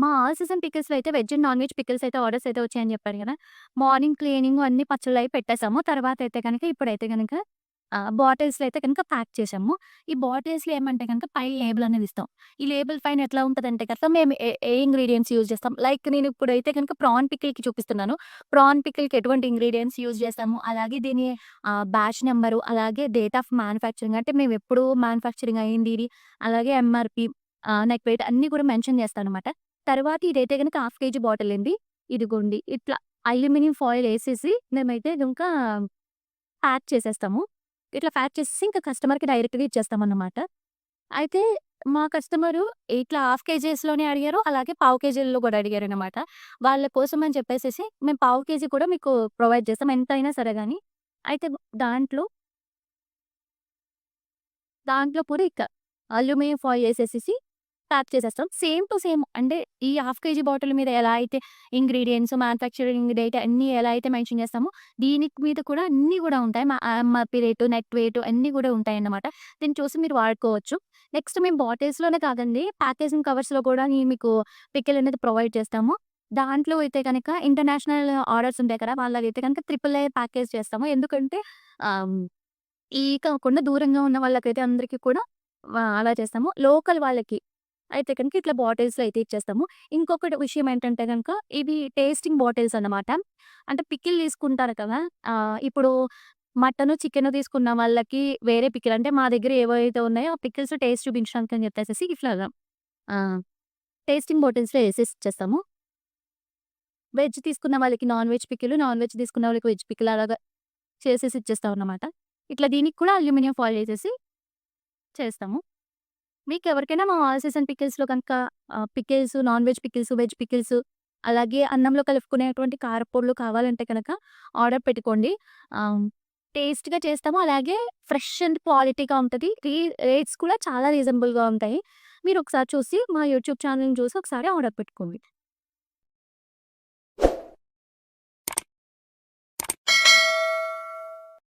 మా all season పికిల్స్‌లో అయితే veg and non veg pickles అయితే ఆర్డర్స్ అయితే వచ్చాయని చెప్పాను గదా! మార్నింగ్ క్లీనింగ్ అన్ని పచ్చళ్ళయి పెట్టేసాము. తర్వాతయితే గనక ఇప్పుడైతే గనక బాటిల్స్‌లో అయితే గనక ప్యాక్ చేశాము. ఈ బాటిల్స్‌లో ఏమంటే గనక పైన లేబుల్ అనేది ఇస్తాం. ఈ లేబుల్ పైన ఎట్లా ఉంటదంటే గనక మేము ఏ ఇంగ్రీడియెంట్స్ యూజ్ చేస్తాం. లైక్ నేను ఇప్పుడైతే గనక ప్రాన్ పికిల్‌కి చూపిస్తున్నాను. ప్రాన్ పికిల్‌కి ఎటువంటి ఇంగ్రీడియెంట్స్ యూజ్ చేస్తాము. అలాగే దీని బ్యాచ్ నంబరు, అలాగే డేట్ ఆఫ్ మ్యానుఫ్యాక్చరింగ్ అంటే మేమెప్పుడు మ్యానుఫ్యాక్చరింగ్ అయింది ఇది, అలాగే ఎంఆర్‌పి, నెట్ వెయిట్ అన్నీ కూడా మెన్షన్ చేస్తాననమాట. తర్వాత ఇదైతే గనక హాఫ్ కేజీ బాటిల్ అండి. ఇదిగోండి ఇట్లా అల్యూమినియం ఫాయిల్ ఏసేసి మేమైతే ఇంకా ప్యాక్ చేసేస్తాము. ఇట్లా ప్యాక్ చేసేసి ఇంకా కస్టమర్‌కి డైరెక్ట్‌గా ఇచ్చేస్తామన్నమాట. అయితే మా కస్టమరు ఇట్లా హాఫ్ కేజీస్‌లోనే అడిగారు. అలాగే పావు కేజీల్లో కూడా అడిగారనమాట. వాళ్ళ కోసం అని చెప్పేసేసి మేము పావు కేజీ కూడా మీకు ప్రొవైడ్ చేస్తాం. ఎంతైనా సరే గాని. అయితే దాంట్లో దాంట్లో కూడా ఇక అల్యూమినియం ఫాయిల్ ఏసేసేసి ప్యాక్ చేసేస్తాం. సేమ్ టు సేమ్ అంటే ఈ హాఫ్ కేజీ బాటిల్ మీద ఎలా అయితే ఇంగ్రీడియెంట్స్, మ్యానుఫ్యాక్చరింగ్ డేట్ అన్నీ ఎలా అయితే మెన్షన్ చేస్తామో, దీనికి మీద కూడా అన్నీ గూడా ఉంటాయి. ఎంఆర్‌పీ రేటు, నెట్ వెయిట్ అన్నీ గూడా ఉంటాయన్నమాట. దీన్ని చూసి మీరు వాడుకోవచ్చు. నెక్స్ట్ మేము బాటిల్స్‌లోనే కాదండి, ప్యాకేజింగ్ కవర్స్‌లో కూడా మీకు పికిల్ అనేది ప్రొవైడ్ చేస్తాము. దాంట్లో అయితే గనక ఇంటర్నేషనల్ ఆర్డర్స్ ఉంటాయి కదా! వాళ్ళకైతే గనక ట్రిపుల్ లేయర్ ప్యాకేజ్ చేస్తాము. ఎందుకంటే ఆహ్ ఈ కాకుండా దూరంగా ఉన్న వాళ్ళకైతే అందరికి కూడా అలా చేస్తాము. లోకల్ వాళ్ళకి అయితే కనుక ఇట్లా బాటిల్స్‌లో అయితే ఇచ్చేస్తాము. ఇంకొకటి విషయం ఏంటంటే గనుక ఇవి టేస్టింగ్ బాటిల్స్ అన్నమాట. అంటే పికిల్ తీసుకుంటారు కదా! ఇప్పుడు మటను, చికెను తీసుకున్న వాళ్ళకి వేరే పికిల్ అంటే మా దగ్గర ఏవైతే ఉన్నాయో ఆ పికిల్స్ టేస్ట్ చూపించడానికి అని చెప్పేసేసి ఇట్లాగా ఆహ్, టేస్టింగ్ బాటిల్స్‌లో ఏసేసి ఇచ్చేస్తాము. వెజ్ తీసుకున్న వాళ్ళకి non veg pickle, non veg తీసుకున్న వాళ్ళకి వెజ్ పికిల్ అలాగా చేసేసి ఇచ్చేస్తామన్నమాట. ఇట్లా దీనికి కూడా అల్యూమినియం ఫాయిల్ ఏసేసి చేస్తాము. మీకెవరికైనా మా ఆల్ సీజన్ పికిల్స్‌లో కనుక pickles, non veg pickles, veg pickles అలాగే అన్నంలో కలుపుకునేటువంటి కారప్పొడులు కావాలంటే గనక ఆర్డర్ పెట్టుకోండి. ఆహ్, టేస్ట్‌గా చేస్తాము. అలాగే ఫ్రెష్ అండ్ క్వాలిటీగా ఉంటది. రేట్స్ కూడా చాలా రీజనబుల్‌గా ఉంటాయి. మీరొకసారి చూసి మా యూట్యూబ్ ఛానెల్‌ని చూసి ఒకసారి ఆర్డర్ పెట్టుకోండి.